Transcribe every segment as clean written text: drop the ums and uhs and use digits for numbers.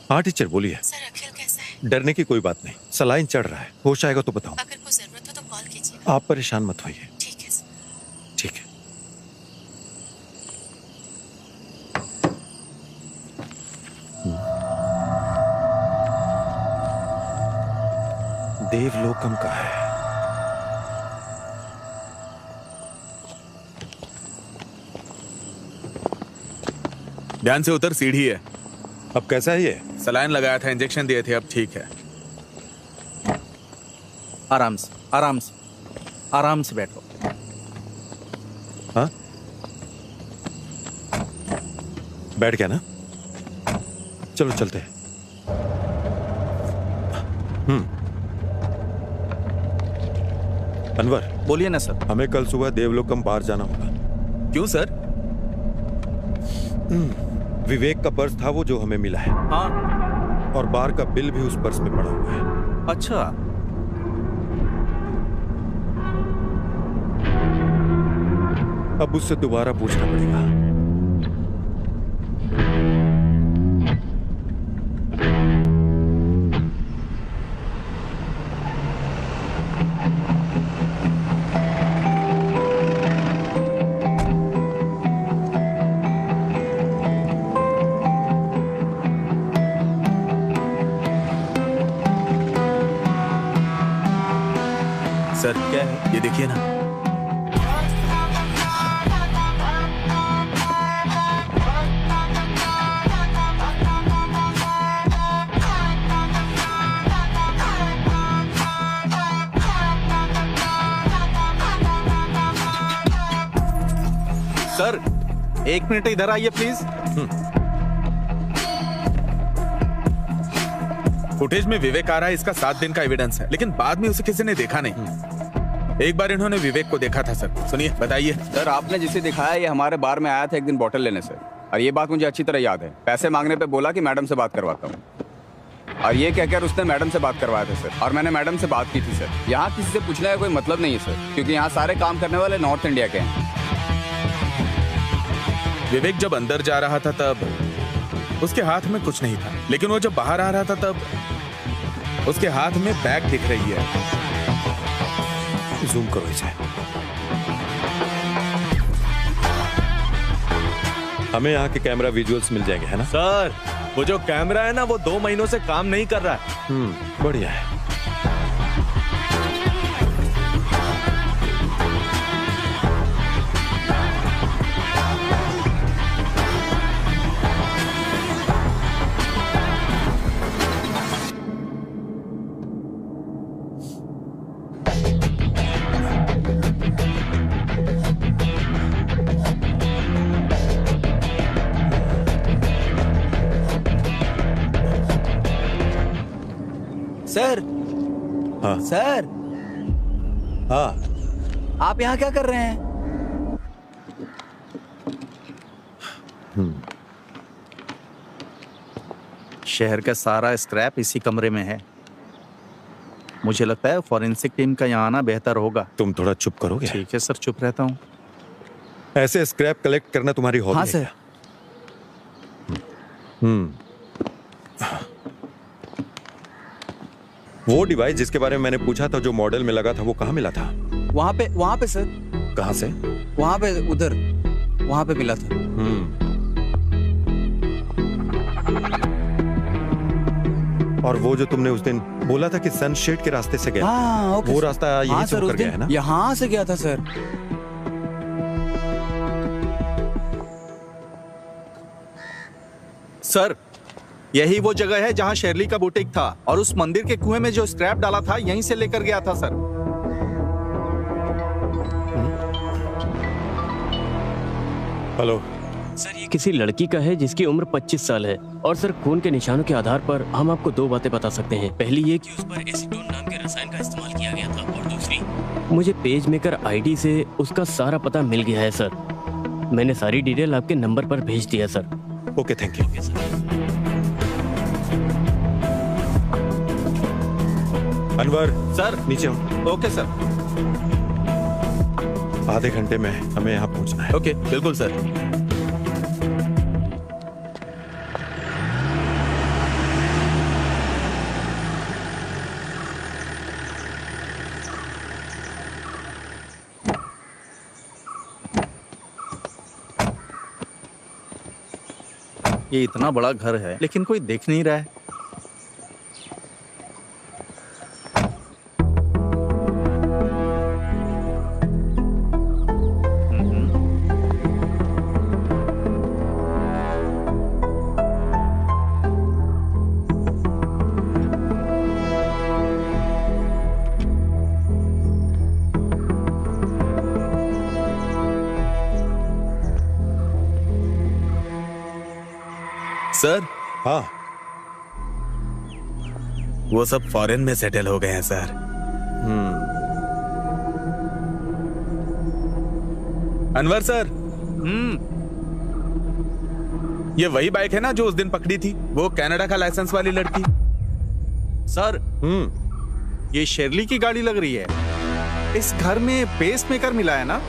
हाँ टीचर बोलिए। सर अखिल कैसा है? डरने की कोई बात नहीं, सलाइन चढ़ रहा है, होश आएगा तो बताऊं। अगर कोई जरूरत हो तो कॉल कीजिए। आप परेशान मत होइए। ठीक है सर। ठीक है। देवलोकम का है। ध्यान से उतर, सीढ़ी है। अब कैसा है ये? सलाइन लगाया था, इंजेक्शन दिए थे, अब ठीक है। आराम से, आराम से, आराम से बैठो। हाँ, बैठ गया ना? चलो चलते हैं। अनवर, बोलिए ना सर। हमें कल सुबह देवलोकम बार जाना होगा। क्यों सर? विवेक का पर्स था वो जो हमें मिला है। हाँ। और बार का बिल भी उस पर्स में पड़ा हुआ है। अच्छा। अब उससे दोबारा पूछना पड़ेगा। सर क्या है ये, देखिए ना। सर 1 मिनट इधर आइए प्लीज। फुटेज में विवेक आ रहा है, इसका 7 दिन का एविडेंस है, लेकिन बाद में उसे किसी ने देखा नहीं। एक बार इन्होंने विवेक को देखा था सर। सुनिए, बताइए। सर आपने जिसे दिखाया ये हमारे बार में आया था एक दिन बॉटल लेने से, और ये बात मुझे अच्छी तरह याद है। पैसे मांगने पे बोला कि मैडम से बात करवाता हूँ, और ये कहकर उसने मैडम से बात करवाया था सर। और मैंने मैडम से बात की थी सर। यहाँ किसी से पूछने का कोई मतलब नहीं है सर, क्योंकि यहाँ सारे काम करने वाले नॉर्थ इंडिया के हैं। विवेक जब अंदर जा रहा था तब उसके हाथ में कुछ नहीं था, लेकिन वो जब बाहर आ रहा था तब उसके हाथ में बैग दिख रही है। जूम करो इसे। हमें यहाँ के कैमरा विजुअल्स मिल जाएंगे, है ना? सर वो जो कैमरा है ना, वो 2 महीनों से काम नहीं कर रहा है। बढ़िया है। सर। हाँ सर। हाँ, आप यहाँ क्या कर रहे हैं? शहर का सारा स्क्रैप इसी कमरे में है। मुझे लगता है फॉरेंसिक टीम का यहाँ आना बेहतर होगा। तुम थोड़ा चुप करोगे? ठीक है सर, चुप रहता हूँ। ऐसे स्क्रैप कलेक्ट करना तुम्हारी हॉबी है? हाँ सर। वो डिवाइस जिसके बारे में मैंने पूछा था, जो मॉडल में लगा था, वो कहाँ मिला था? वहाँ पे सर। कहाँ से? वहाँ पे, उधर, वहाँ पे मिला था। और वो जो तुमने उस दिन बोला था कि सनशेड के रास्ते से गया, हाँ, ओके वो सर। रास्ता यहीं से होकर गया है ना? यहाँ से गया था सर। सर यही वो जगह है जहाँ शेरली का बुटीक था, और उस मंदिर के कुएं में जो स्क्रैप डाला था यहीं से लेकर गया था सर। हेलो सर ये किसी लड़की का है जिसकी उम्र 25 साल है। और सर, खून के निशानों के आधार पर हम आपको 2 बातें बता सकते हैं। पहली ये कि उस पर एसीटोन नाम के रसायन का इस्तेमाल किया गया था, और दूसरी, मुझे पेजमेकर आईडी से उसका सारा पता मिल गया है सर। मैंने सारी डिटेल आपके नंबर पर भेज दिया sir. Okay, thank you. Anwar sir. नीचे आओ। Okay sir. आधे घंटे में हमें यहाँ पहुँचना है। ओके, बिल्कुल सर। ये इतना बड़ा घर है लेकिन कोई देख नहीं रहा है। सर, हाँ, वो सब फॉरेन में सेटल हो गए हैं सर। अनवर सर, ये वही बाइक है ना जो उस दिन पकड़ी थी, वो कनाडा का लाइसेंस वाली लड़की। सर, ये शेरली की गाड़ी लग रही है। इस घर में पेसमेकर मिला है ना?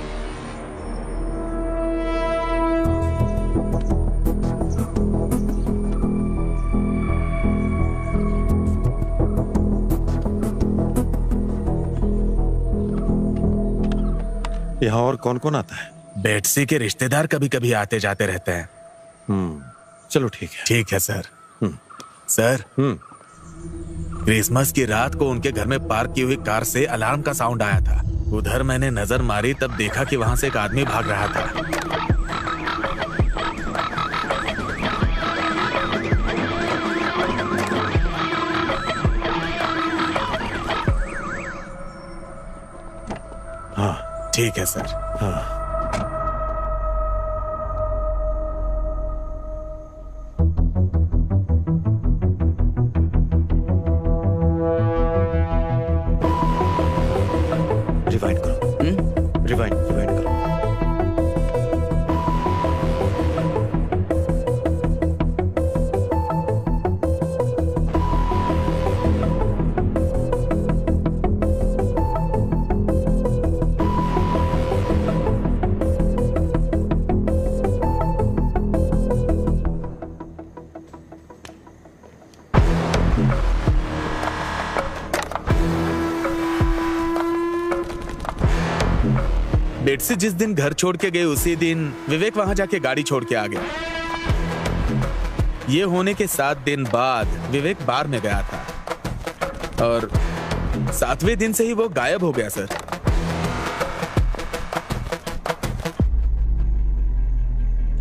यहाँ और कौन कौन आता है? बेटसी के रिश्तेदार कभी कभी आते जाते रहते हैं। चलो ठीक है। ठीक है सर। सर, क्रिसमस की रात को उनके घर में पार्क की हुई कार से अलार्म का साउंड आया था। उधर मैंने नजर मारी, तब देखा कि वहां से एक आदमी भाग रहा था। हाँ ठीक है सर। हाँ, रिवाइंड करो। रिवाइंड करो। बेटसी जिस दिन घर छोड़ के गए उसी दिन विवेक वहां जाके गाड़ी छोड़ के आ गया। ये होने के 7 दिन बाद विवेक बार में गया था और 7वें दिन से ही वो गायब हो गया सर।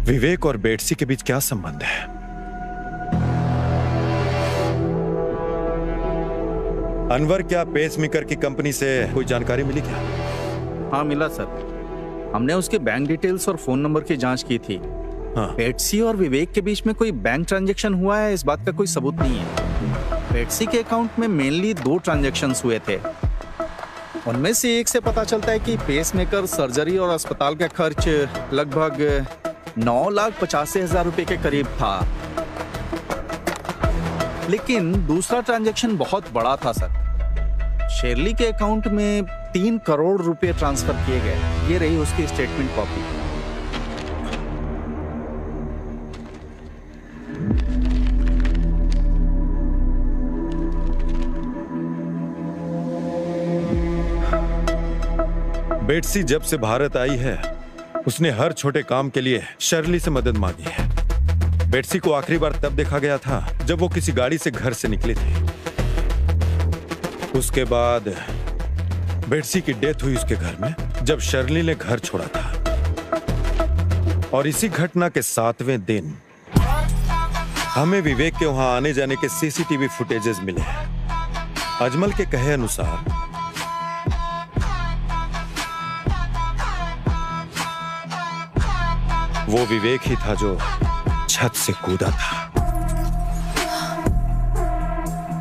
विवेक और बेटसी के बीच क्या संबंध है? अनवर, क्या पेसमेकर की कंपनी से कोई जानकारी मिली क्या? हाँ, मिला सर। हमने उसके बैंक डिटेल्स और फोन नंबर की जांच की थी। हाँ। बेटसी और विवेक के बीच में कोई बैंक ट्रांजैक्शन हुआ है, इस बात का कोई सबूत नहीं है। बेटसी के अकाउंट में मेनली 2 ट्रांजैक्शंस हुए थे। उनमें से एक से पता चलता है कि पेसमेकर, सर्जरी और अस्पताल का खर्च लगभग 9,85,000 रुपए के करीब था। लेकिन दूसरा ट्रांजैक्शन बहुत बड़ा था सर। शेरली के अकाउंट में 3 करोड़ रुपए ट्रांसफर किए गए। ये रही उसकी स्टेटमेंट कॉपी। बेटसी जब से भारत आई है उसने हर छोटे काम के लिए शर्ली से मदद मांगी है। बेटसी को आखिरी बार तब देखा गया था जब वो किसी गाड़ी से घर से निकली थी। उसके बाद बेटसी की डेथ हुई उसके घर में जब शर्ली ने घर छोड़ा था। और इसी घटना के 7वें दिन हमें विवेक के वहां आने जाने के सीसीटीवी फुटेजेस मिले हैं। अजमल के कहे अनुसार वो विवेक ही था जो छत से कूदा था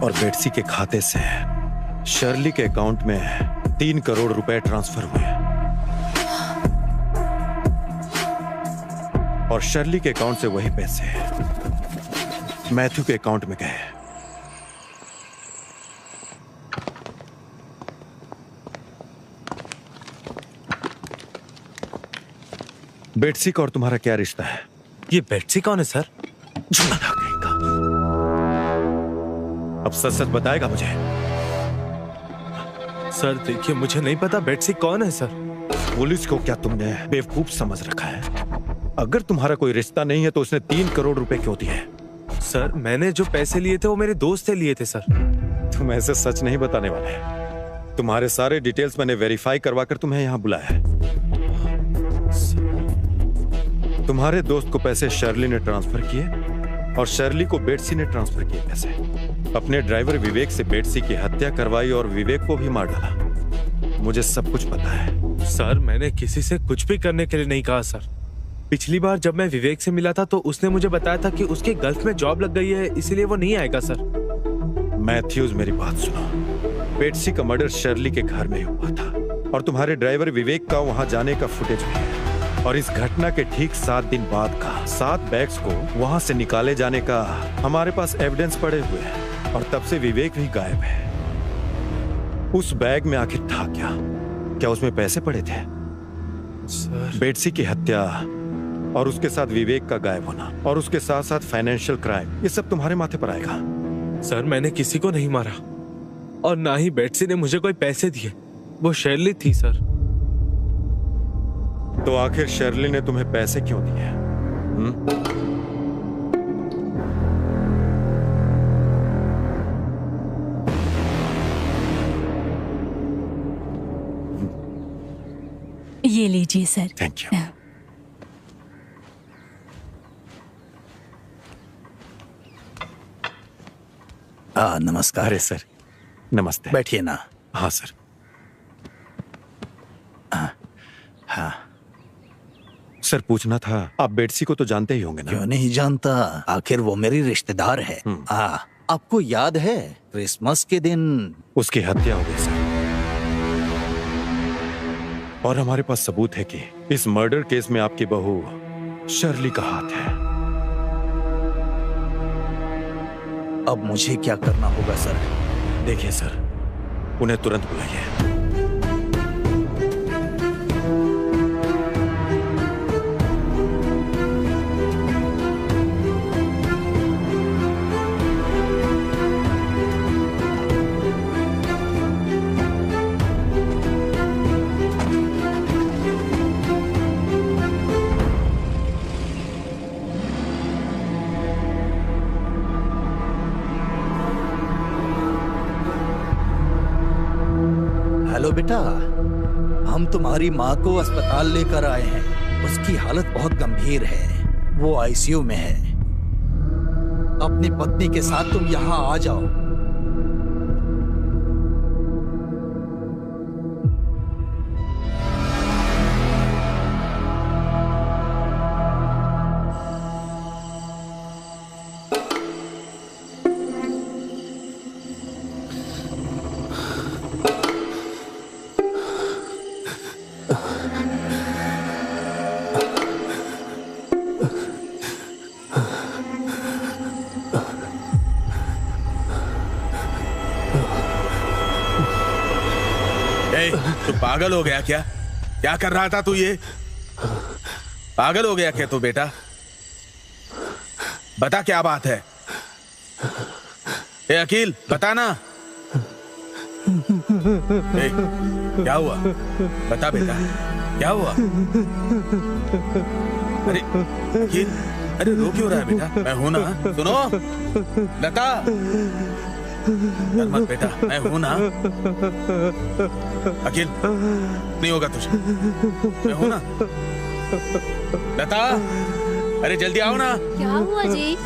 और बेटसी के खाते से शर्ली के अकाउंट में 3 करोड़ रुपए ट्रांसफर हुए और शर्ली के अकाउंट से वही पैसे मैथ्यू के अकाउंट में गए। बेटसी का और तुम्हारा क्या रिश्ता है? ये बेटसी कौन है सर? अब सच सच बताएगा मुझे? सर देखिए, मुझे नहीं पता बेटसी कौन है सर। पुलिस को क्या तुमने बेवकूफ समझ रखा है? अगर तुम्हारा कोई रिश्ता नहीं है तो उसने 3 करोड़ रुपए क्यों दिए? सर मैंने जो पैसे लिए थे वो मेरे दोस्त से लिए थे सर। तुम ऐसे सच नहीं बताने वाले। तुम्हारे सारे डिटेल्स मैंने वेरीफाई करवा कर तुम्हें यहाँ बुलाया है। तुम्हारे दोस्त को पैसे शर्ली ने ट्रांसफर किए और शर्ली को बेटसी ने ट्रांसफर किए पैसे। अपने ड्राइवर विवेक से बेटसी की हत्या करवाई और विवेक को भी मार डाला। मुझे सब कुछ पता है। सर मैंने किसी से कुछ भी करने के लिए नहीं कहा सर। पिछली बार जब मैं विवेक से मिला था तो उसने मुझे बताया था कि उसके गल्फ में जॉब लग गई है, इसलिए वो नहीं आएगा सर। मैथ्यूज मेरी बात सुनो। बेटसी का मर्डर शर्ली के घर में हुआ था और तुम्हारे ड्राइवर विवेक का वहां जाने का फुटेज भी है। और इस घटना के ठीक 7 दिन बाद का 7 बैग्स को वहां से निकाले जाने का हमारे पास एविडेंस पड़े हुए हैं और तब से विवेक भी गायब है। उस बैग में आखिर था क्या? क्या उसमें पैसे पड़े थे? सर बेटसी की हत्या और उसके साथ विवेक का गायब होना और उसके साथ साथ फाइनेंशियल क्राइम, ये सब तुम्हारे माथे पर आएगा। सर मैंने किसी को नहीं मारा और ना ही बेटसी ने मुझे कोई पैसे दिए। वो शर्ली थी सर। तो आखिर शर्ली ने तुम्हें पैसे क्यों दिए? ये लीजिए सर। Thank you. नमस्कार। अरे सर नमस्ते। बैठिए ना। हाँ सर। हाँ सर पूछना था, आप बेटसी को तो जानते ही होंगे ना? क्यों नहीं जानता, आखिर वो मेरी रिश्तेदार है। आपको याद है क्रिसमस के दिन उसकी हत्या हो गई सर। और हमारे पास सबूत है कि इस मर्डर केस में आपकी बहू शर्ली का हाथ है। अब मुझे क्या करना होगा सर? देखिए सर, उन्हें तुरंत बुलाइए। हेलो बेटा, हम तुम्हारी माँ को अस्पताल लेकर आए हैं। उसकी हालत बहुत गंभीर है, वो आईसीयू में है। अपनी पत्नी के साथ तुम यहाँ आ जाओ। तू पागल हो गया क्या? क्या कर रहा था तू? ये पागल हो गया क्या तू बेटा? बता क्या बात है? ए अकील बता ना। ए, क्या हुआ? बता बेटा क्या हुआ? अरे अकील, अरे रो क्यों रहा है बेटा? मैं हूं ना, सुनो लता। डर मत बेटा, मैं हूं ना। अखिल नहीं होगा तुझे, मैं हूं ना। लता अरे जल्दी आओ ना। क्या हुआ जी?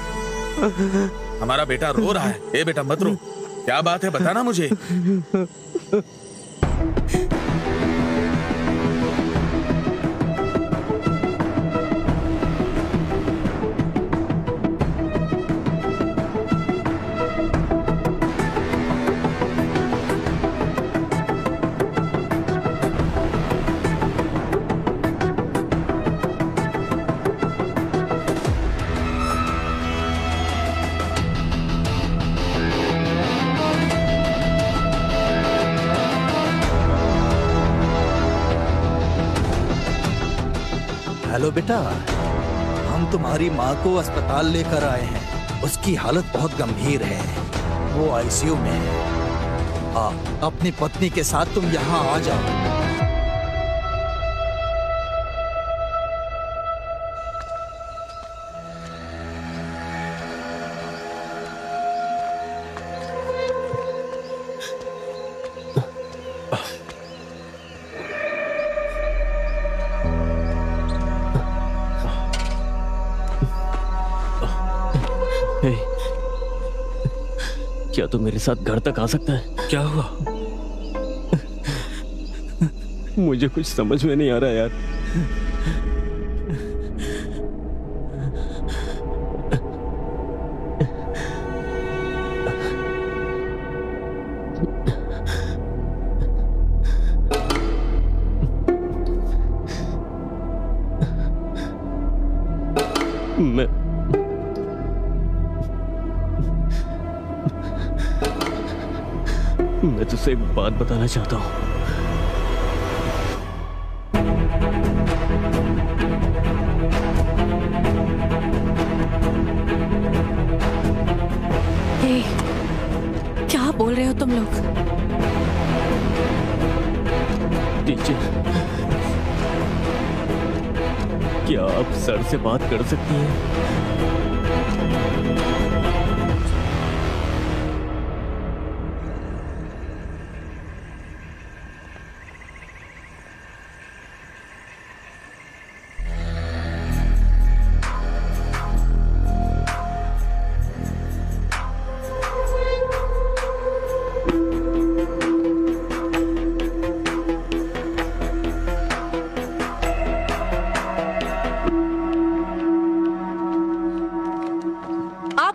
हमारा बेटा रो रहा है। ए बेटा मत रो, क्या बात है बता ना मुझे। हेलो बेटा, हम तुम्हारी माँ को अस्पताल लेकर आए हैं। उसकी हालत बहुत गंभीर है, वो आईसीयू में है। अपनी पत्नी के साथ तुम यहाँ आ जाओ। हे, क्या तू मेरे साथ घर तक आ सकता है? क्या हुआ? मुझे कुछ समझ में नहीं आ रहा यार। मैं तुझसे एक बात बताना चाहता हूँ। क्या बोल रहे हो तुम लोग? टीचर, क्या आप सर से बात कर सकती हैं?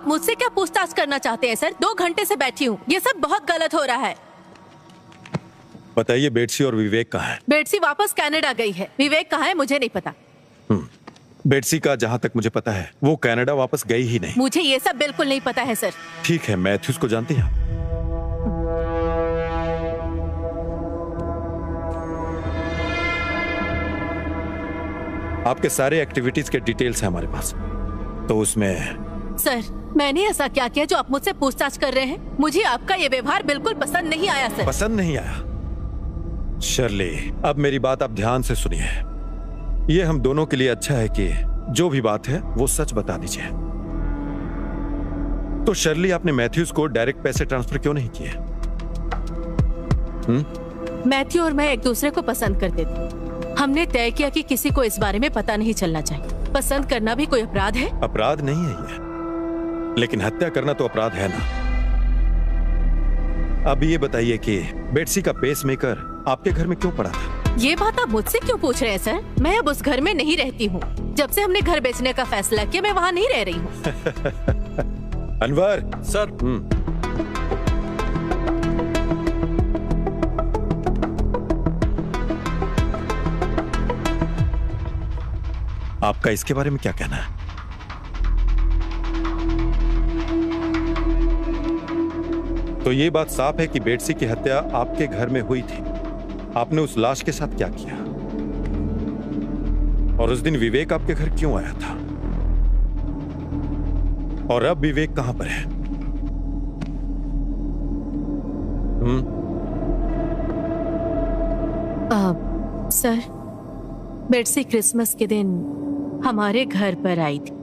मुझसे क्या पूछताछ करना चाहते हैं सर? 2 घंटे से बैठी हूँ, ये सब बहुत गलत हो रहा है। बताइए, बेटसी और विवेक कहाँ है? बेटसी वापस कनाडा गई है। विवेक कहाँ है मुझे नहीं पता। बेटसी का जहाँ तक मुझे पता है वो कनाडा वापस गई ही नहीं। मुझे ये सब बिल्कुल नहीं पता है सर। ठीक है, मैथ्यूज को जानती हैं? आपके सारे एक्टिविटीज के डिटेल्स हैं हमारे पास, तो उसमें सर मैंने ऐसा क्या किया जो आप मुझसे पूछताछ कर रहे हैं? मुझे आपका ये व्यवहार बिल्कुल पसंद नहीं आया सर। पसंद नहीं आया? शर्ली, अब मेरी बात आप ध्यान से सुनिए। ये हम दोनों के लिए अच्छा है कि जो भी बात है वो सच बता दीजिए। तो शर्ली, आपने मैथ्यूज को डायरेक्ट पैसे ट्रांसफर क्यों नहीं किए? मैथ्यू और मैं एक दूसरे को पसंद करते थे। हमने तय किया कि किसी को इस बारे में पता नहीं चलना चाहिए। पसंद करना भी कोई अपराध है? अपराध नहीं है ये, लेकिन हत्या करना तो अपराध है ना। अब ये बताइए कि बेटसी का पेसमेकर आपके घर में क्यों पड़ा था? ये बात आप मुझसे क्यों पूछ रहे हैं सर? मैं अब उस घर में नहीं रहती हूँ। जब से हमने घर बेचने का फैसला किया मैं वहाँ नहीं रह रही हूँ। अनवर सर। आपका इसके बारे में क्या कहना है? तो ये बात साफ है कि बेटसी की हत्या आपके घर में हुई थी। आपने उस लाश के साथ क्या किया? और उस दिन विवेक आपके घर क्यों आया था? और अब विवेक कहां पर है? सर, बेटसी क्रिसमस के दिन हमारे घर पर आई थी।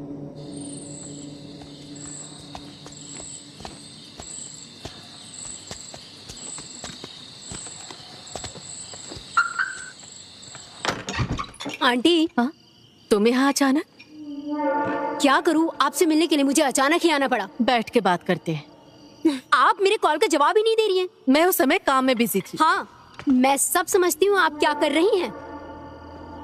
आंटी, तुम यहाँ अचानक? क्या करूँ, आपसे मिलने के लिए मुझे अचानक ही आना पड़ा। बैठ के बात करते हैं। आप मेरे कॉल का जवाब ही नहीं दे रही हैं। मैं उस समय काम में बिजी थी। हाँ, मैं सब समझती हूँ आप क्या कर रही हैं।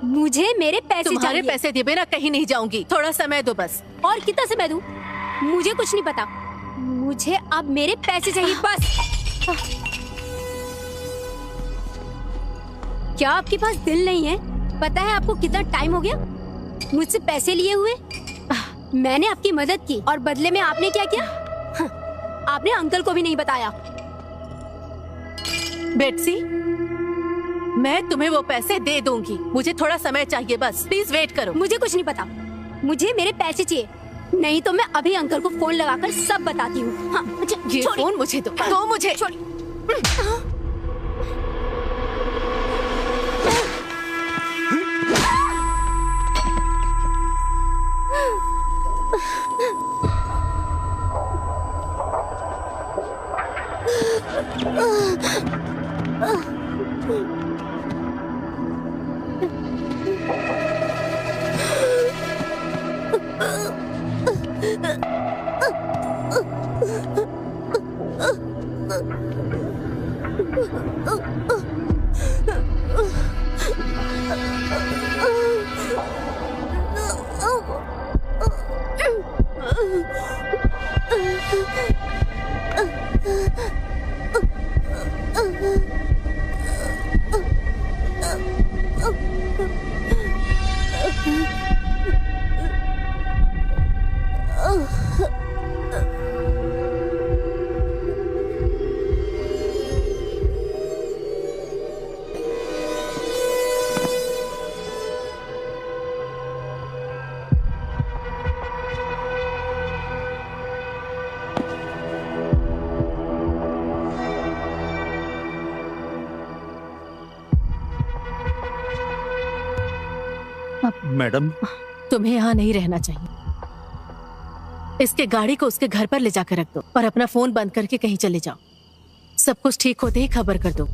मुझे मेरे पैसे तुम्हारे चाहिए। पैसे दिए बिना कहीं नहीं जाऊंगी। थोड़ा समय दो बस। और कितना समय दूं? मुझे कुछ नहीं पता। मुझे अब मेरे पैसे चाहिए बस। क्या आपके पास दिल नहीं है? पता है आपको कितना टाइम हो गया मुझसे पैसे लिए हुए? मैंने आपकी मदद की और बदले में आपने क्या किया? आपने अंकल को भी नहीं बताया। बेटसी, मैं तुम्हें वो पैसे दे दूंगी। मुझे थोड़ा समय चाहिए बस, प्लीज वेट करो। मुझे कुछ नहीं पता, मुझे मेरे पैसे चाहिए, नहीं तो मैं अभी अंकल को फोन लगाकर सब बताती हूँ। हाँ, ये फोन मुझे दो मुझे। मैडम, तुम्हें यहाँ नहीं रहना चाहिए। इसके गाड़ी को उसके घर पर ले जाकर रख दो और अपना फोन बंद करके कहीं चले जाओ। सब कुछ ठीक होते ही खबर कर दो।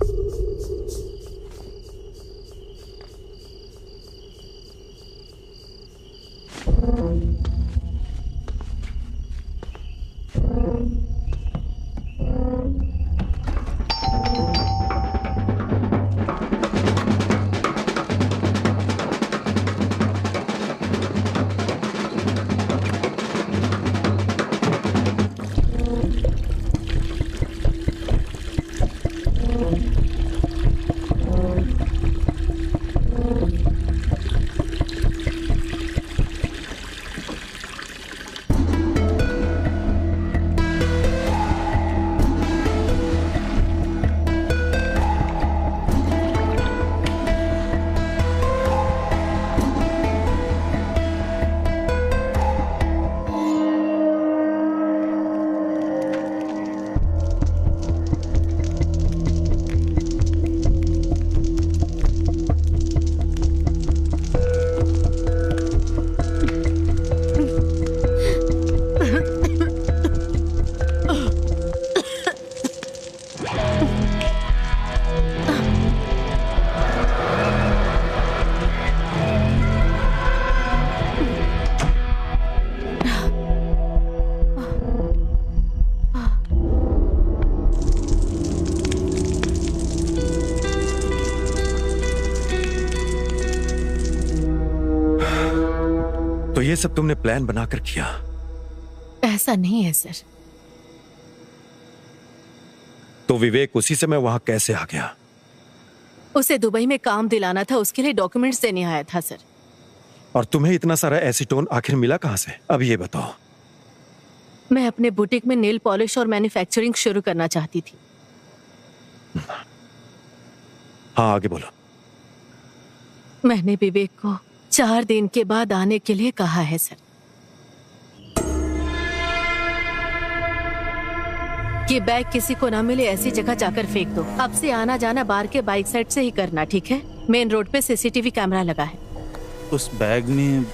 तो ये सब तुमने प्लान बनाकर किया? ऐसा नहीं है सर। तो विवेक उसी समय वहां कैसे आ गया? उसे दुबई में काम दिलाना था, उसके लिए डॉक्यूमेंट्स देने आया था सर। और तुम्हें इतना सारा एसीटोन आखिर मिला कहां से? अब ये बताओ। मैं अपने बुटीक में नेल पॉलिश और मैन्युफैक्चरिंग शुरू करना चाहती थी। हाँ, आगे बोलो। मैंने विवेक को 4 दिन के बाद आने के लिए कहा है सर। ये बैग किसी को ना मिले ऐसी जगह जाकर फेंक दो। अब से आना जाना बार के बाइक साइड से ही करना, ठीक है? मेन रोड पे सीसीटीवी कैमरा लगा है। उस बैग में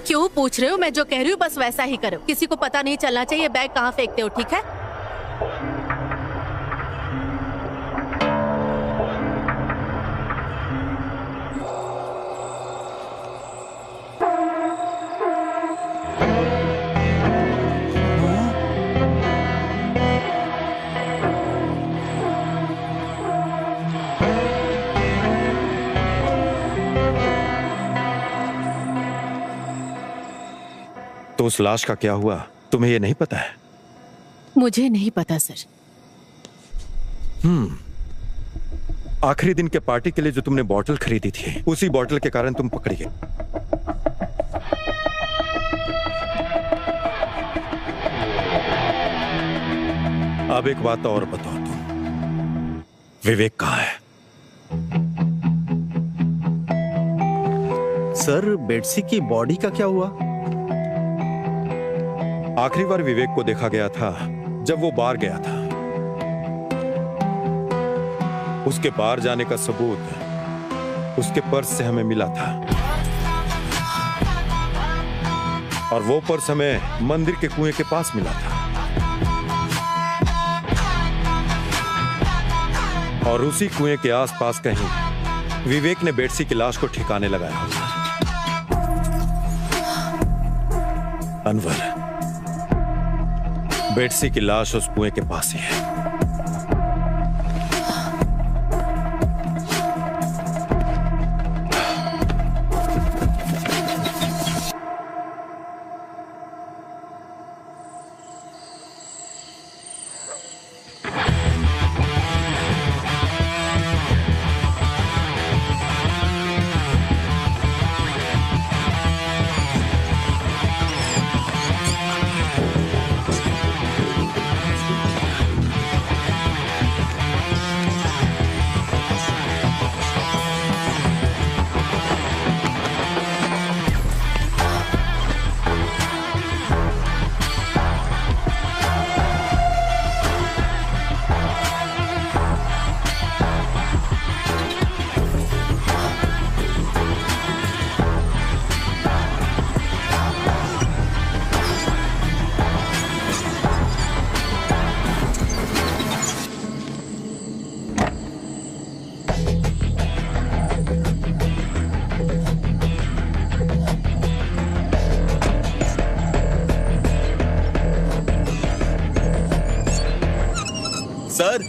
क्यों पूछ रहे हो? मैं जो कह रही हूँ बस वैसा ही करो। किसी को पता नहीं चलना चाहिए बैग कहाँ फेंकते हो, ठीक है? तो उस लाश का क्या हुआ, तुम्हें ये नहीं पता है? मुझे नहीं पता सर। आखिरी दिन के पार्टी के लिए जो तुमने बॉटल खरीदी थी, उसी बॉटल के कारण तुम पकड़ी गई। अब एक बात और बताओ, तुम विवेक कहाँ है? सर, बेटसी की बॉडी का क्या हुआ? आखिरी बार विवेक को देखा गया था जब वो बाहर गया था। उसके बाहर जाने का सबूत उसके पर्स से हमें मिला था, और वो पर्स हमें मंदिर के कुएं के पास मिला था। और उसी कुएं के आसपास कहीं विवेक ने बेटसी की लाश को ठिकाने लगाया होगा। अनवर, बेटसी की लाश उस कुएं के पास ही है। सर,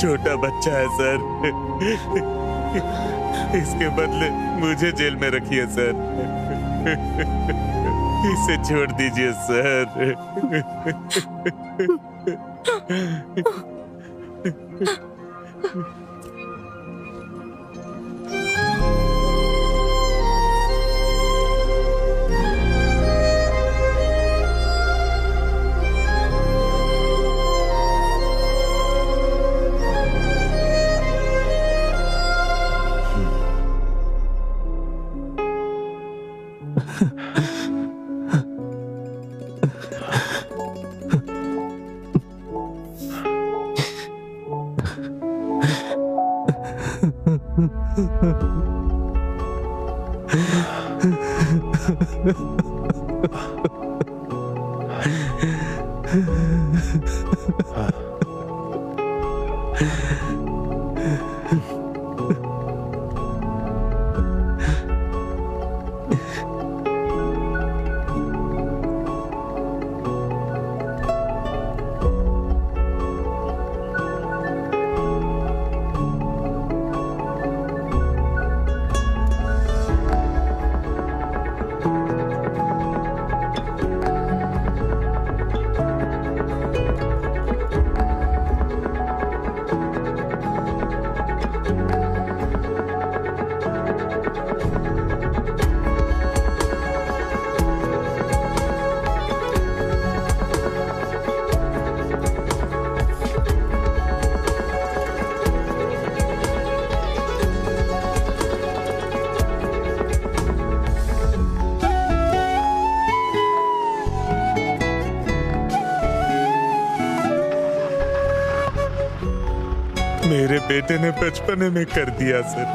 छोटा बच्चा है सर, इसके बदले मुझे जेल में रखिए सर, इसे छोड़ दीजिए सर। मेरे बेटे ने बचपने में कर दिया सर।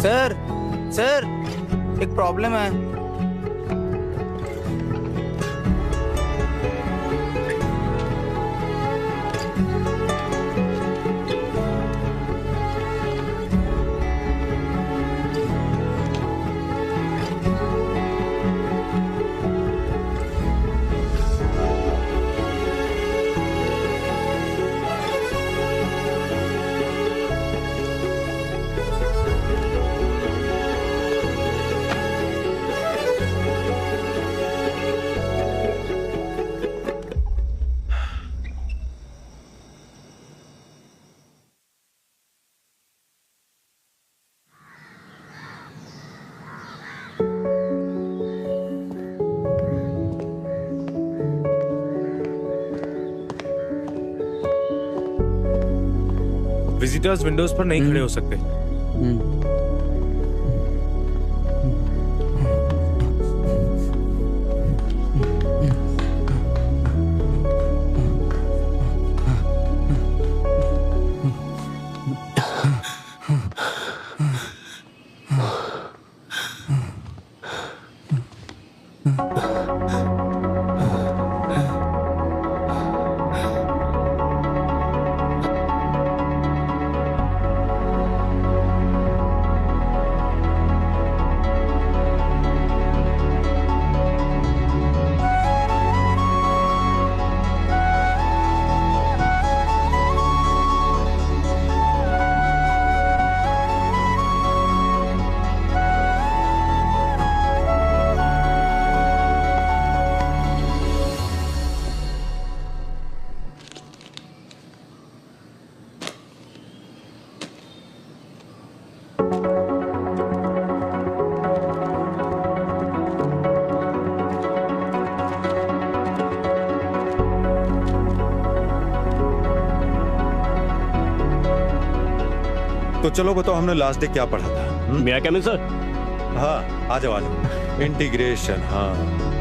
सर सर एक प्रॉब्लम है। विजिटर्स विंडोज पर नहीं खड़े हो सकते। तो चलो बताओ, हमने लास्ट डे क्या पढ़ा था? मैं क्या मिल सर? हाँ, आ जाओ आ जाओ। इंटीग्रेशन, हाँ